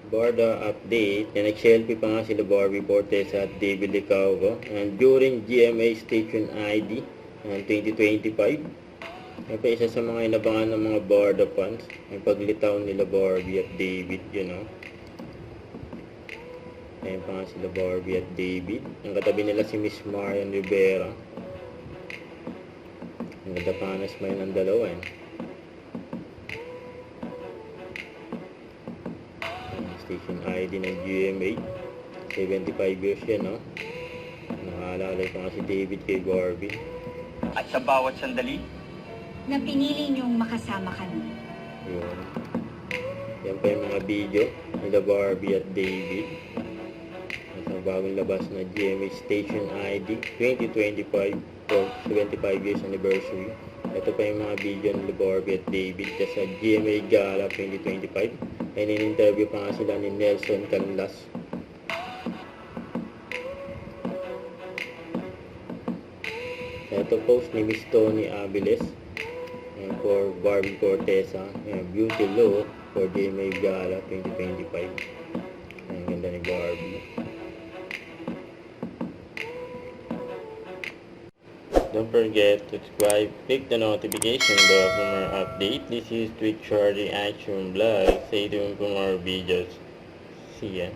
Borda update, na nag-selfie pa nga sila Barbie Fortesa at David Licauco and during GMA Station ID 2025. Ay pa isa sa mga inabangan ng mga Borda fans ang paglitaw nila Barbie at David, Ayan pa nga sila Barbie at David. Ang katabi nila si Miss Marian Rivera. Ang ganda pa nga na smile ng dalawa Station ID ng GMA. 75 years yan, Nakalalay pa nga si David kay Barbie. At sa bawat sandali, na pinili niyong makasama kami. Yun. Yan pa yung mga video nila Barbie at David. At ang bagong labas na GMA Station ID 2025 for 75 years anniversary. Ito pa yung mga video nila Barbie at David sa GMA Gala 2025. Ay in-interview pa nga sila ni Nelson Canlas. Ito post ni Miss Tony Aviles for Barbie Fortesa, beauty look for GMA Gala 2025. Ang ganda ni Barbie. Don't forget to subscribe, click the notification bell for more update. This is Twitch Charlie Action Vlog. Stay tuned for more videos. See ya.